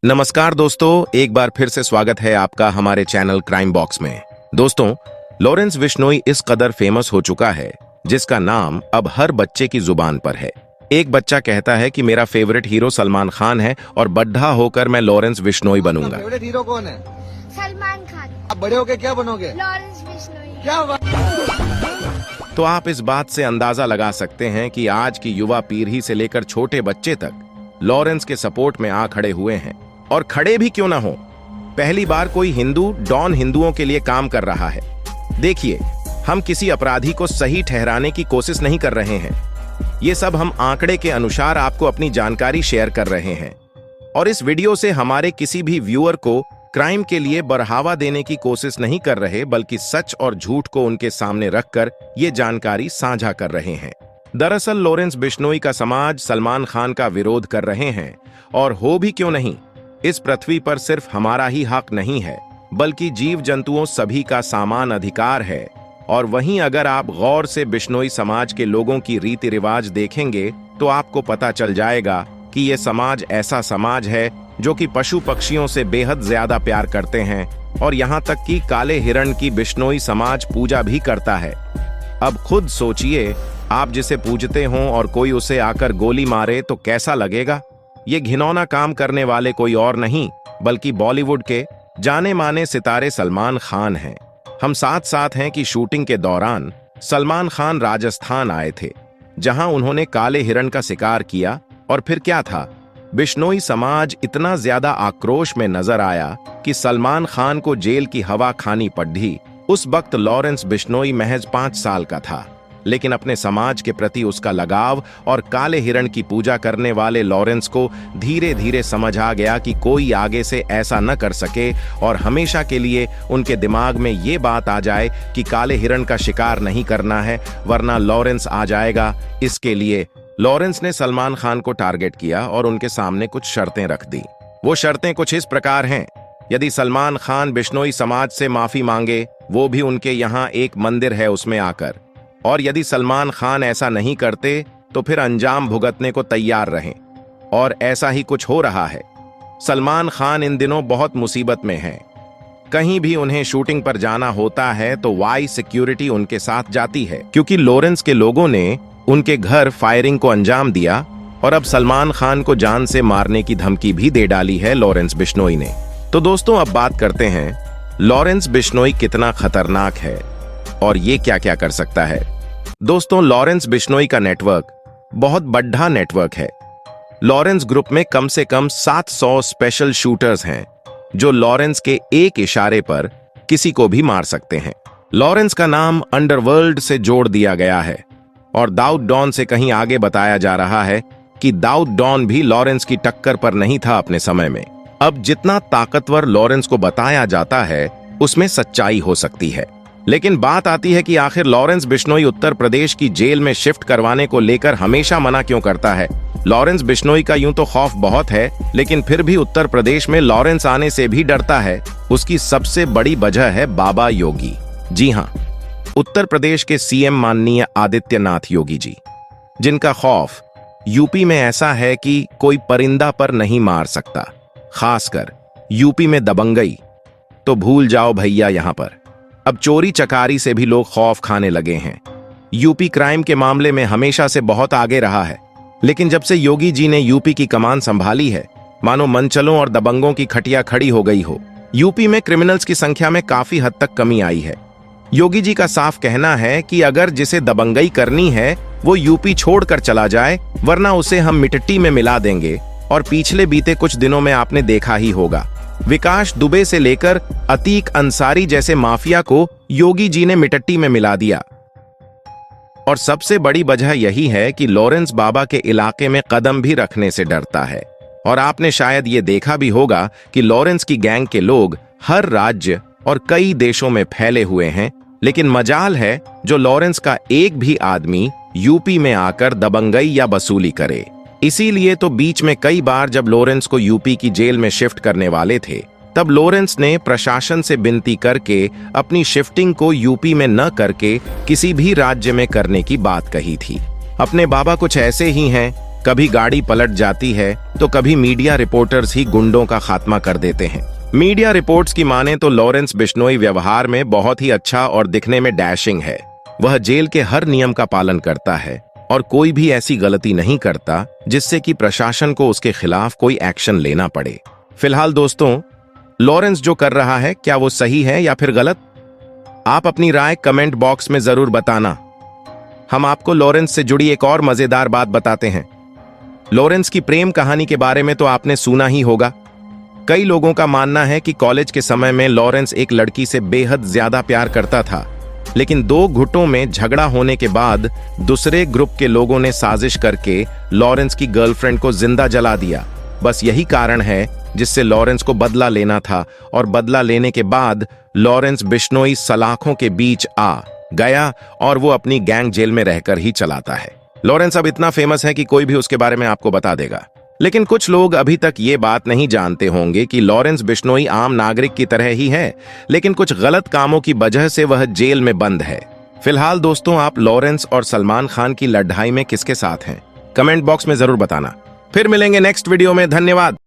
नमस्कार दोस्तों, एक बार फिर से स्वागत है आपका हमारे चैनल क्राइम बॉक्स में। दोस्तों, लॉरेंस बिश्नोई इस कदर फेमस हो चुका है जिसका नाम अब हर बच्चे की जुबान पर है। एक बच्चा कहता है कि मेरा फेवरेट हीरो सलमान खान है और बड़ा होकर मैं लॉरेंस बिश्नोई बनूंगा। फेवरेट हीरो कौन है? सलमान खान। आप बड़े होके क्या बनोगे? लॉरेंस बिश्नोई। क्या बात। तो आप इस बात से अंदाजा लगा सकते हैं कि आज की युवा पीढ़ी से लेकर छोटे बच्चे तक लॉरेंस के सपोर्ट में आ खड़े हुए हैं। और खड़े भी क्यों ना हो, पहली बार कोई हिंदू डॉन हिंदुओं के लिए काम कर रहा है। देखिए, हम किसी अपराधी को सही ठहराने की कोशिश नहीं कर रहे हैं। ये सब हम आंकड़े के अनुसार आपको अपनी जानकारी शेयर कर रहे हैं और इस वीडियो से हमारे किसी भी व्यूअर को क्राइम के लिए बढ़ावा देने की कोशिश नहीं कर रहे, बल्कि सच और झूठ को उनके सामने रखकर ये जानकारी साझा कर रहे हैं। दरअसल लॉरेंस बिश्नोई का समाज सलमान खान का विरोध कर रहे हैं, और हो भी क्यों नहीं। इस पृथ्वी पर सिर्फ हमारा ही हक नहीं है, बल्कि जीव जंतुओं सभी का समान अधिकार है। और वहीं अगर आप गौर से बिश्नोई समाज के लोगों की रीति रिवाज देखेंगे तो आपको पता चल जाएगा कि ये समाज ऐसा समाज है जो कि पशु पक्षियों से बेहद ज्यादा प्यार करते हैं, और यहाँ तक कि काले हिरण की बिश्नोई समाज पूजा भी करता है। अब खुद सोचिए, आप जिसे पूजते हों और कोई उसे आकर गोली मारे तो कैसा लगेगा। ये घिनौना काम करने वाले कोई और नहीं बल्कि बॉलीवुड के जाने माने सितारे सलमान खान हैं। हम साथ साथ हैं कि शूटिंग के दौरान सलमान खान राजस्थान आए थे, जहां उन्होंने काले हिरण का शिकार किया। और फिर क्या था, बिश्नोई समाज इतना ज्यादा आक्रोश में नजर आया कि सलमान खान को जेल की हवा खानी पड़ी। उस वक्त लॉरेंस बिश्नोई महज 5 साल का था, लेकिन अपने समाज के प्रति उसका लगाव और काले हिरण की पूजा करने वाले लॉरेंस को धीरे धीरे समझ आ गया कि कोई आगे से ऐसा न कर सके, और हमेशा के लिए उनके दिमाग में ये बात आ जाए कि काले हिरण का शिकार नहीं करना है, वरना लॉरेंस आ जाएगा। इसके लिए लॉरेंस ने सलमान खान को टारगेट किया और उनके सामने कुछ शर्तें रख दी। वो शर्तें कुछ इस प्रकार हैं: यदि सलमान खान बिश्नोई समाज से माफी मांगे, वो भी उनके यहाँ एक मंदिर है उसमें आकर, और यदि सलमान खान ऐसा नहीं करते तो फिर अंजाम भुगतने को तैयार रहें। और ऐसा ही कुछ हो रहा है। सलमान खान इन दिनों बहुत मुसीबत में हैं। कहीं भी उन्हें शूटिंग पर जाना होता है तो वाई सिक्योरिटी उनके साथ जाती है, क्योंकि लॉरेंस के लोगों ने उनके घर फायरिंग को अंजाम दिया और अब सलमान खान को जान से मारने की धमकी भी दे डाली है लॉरेंस बिश्नोई ने। तो दोस्तों, अब बात करते हैं लॉरेंस बिश्नोई कितना खतरनाक है और ये क्या क्या कर सकता है। दोस्तों, लॉरेंस बिश्नोई का नेटवर्क बहुत बड़ा नेटवर्क है। लॉरेंस ग्रुप में कम से कम 700 स्पेशल शूटर्स हैं जो लॉरेंस के एक इशारे पर किसी को भी मार सकते हैं। लॉरेंस का नाम अंडरवर्ल्ड से जोड़ दिया गया है और दाऊद डॉन से कहीं आगे बताया जा रहा है कि दाऊद डॉन भी लॉरेंस की टक्कर पर नहीं था अपने समय में। अब जितना ताकतवर लॉरेंस को बताया जाता है उसमें सच्चाई हो सकती है, लेकिन बात आती है कि आखिर लॉरेंस बिश्नोई उत्तर प्रदेश की जेल में शिफ्ट करवाने को लेकर हमेशा मना क्यों करता है। लॉरेंस बिश्नोई का यूं तो खौफ बहुत है, लेकिन फिर भी उत्तर प्रदेश में लॉरेंस आने से भी डरता है। उसकी सबसे बड़ी वजह है बाबा योगी। जी हाँ, उत्तर प्रदेश के सीएम माननीय आदित्यनाथ योगी जी, जिनका खौफ यूपी में ऐसा है कि कोई परिंदा पर नहीं मार सकता। खासकर यूपी में दबंगई तो भूल जाओ भैया। यहां पर अब चोरी चकारी से भी लोग खौफ खाने लगे हैं। यूपी क्राइम के मामले में हमेशा से बहुत आगे रहा है, लेकिन जब से योगी जी ने यूपी की कमान संभाली है, मानो मनचलों और दबंगों की खटिया खड़ी हो गई हो। यूपी में क्रिमिनल्स की संख्या में काफी हद तक कमी आई है। योगी जी का साफ कहना है कि अगर जिसे दबंगई करनी है वो यूपी छोड़कर चला जाए, वरना उसे हम मिट्टी में मिला देंगे। और पिछले बीते कुछ दिनों में आपने देखा ही होगा, विकास दुबे से लेकर अतीक अंसारी जैसे माफिया को योगी जी ने मिट्टी में मिला दिया। और सबसे बड़ी वजह यही है कि लॉरेंस बाबा के इलाके में कदम भी रखने से डरता है। और आपने शायद ये देखा भी होगा कि लॉरेंस की गैंग के लोग हर राज्य और कई देशों में फैले हुए हैं, लेकिन मजाल है जो लॉरेंस का एक भी आदमी यूपी में आकर दबंगई या वसूली करे। इसीलिए तो बीच में कई बार जब लॉरेंस को यूपी की जेल में शिफ्ट करने वाले थे, तब लॉरेंस ने प्रशासन से विनती करके अपनी शिफ्टिंग को यूपी में न करके किसी भी राज्य में करने की बात कही थी। अपने बाबा कुछ ऐसे ही हैं कभी गाड़ी पलट जाती है तो कभी मीडिया रिपोर्टर्स ही गुंडों का खात्मा कर देते हैं। मीडिया रिपोर्ट्स की माने तो लॉरेंस बिश्नोई व्यवहार में बहुत ही अच्छा और दिखने में डैशिंग है। वह जेल के हर नियम का पालन करता है और कोई भी ऐसी गलती नहीं करता जिससे कि प्रशासन को उसके खिलाफ कोई एक्शन लेना पड़े। फिलहाल दोस्तों, लॉरेंस जो कर रहा है क्या वो सही है या फिर गलत? आप अपनी राय कमेंट बॉक्स में जरूर बताना। हम आपको लॉरेंस से जुड़ी एक और मजेदार बात बताते हैं। लॉरेंस की प्रेम कहानी के बारे में तो आपने सुना ही होगा। कई लोगों का मानना है कि कॉलेज के समय में लॉरेंस एक लड़की से बेहद ज्यादा प्यार करता था, लेकिन 2 गुटों में झगड़ा होने के बाद दूसरे ग्रुप के लोगों ने साजिश करके लॉरेंस की गर्लफ्रेंड को जिंदा जला दिया। बस यही कारण है जिससे लॉरेंस को बदला लेना था, और बदला लेने के बाद लॉरेंस बिश्नोई सलाखों के बीच आ गया और वो अपनी गैंग जेल में रहकर ही चलाता है। लॉरेंस अब इतना फेमस है कि कोई भी उसके बारे में आपको बता देगा। लेकिन कुछ लोग अभी तक ये बात नहीं जानते होंगे कि लॉरेंस बिश्नोई आम नागरिक की तरह ही है, लेकिन कुछ गलत कामों की वजह से वह जेल में बंद है। फिलहाल दोस्तों, आप लॉरेंस और सलमान खान की लड़ाई में किसके साथ हैं? कमेंट बॉक्स में जरूर बताना। फिर मिलेंगे नेक्स्ट वीडियो में। धन्यवाद।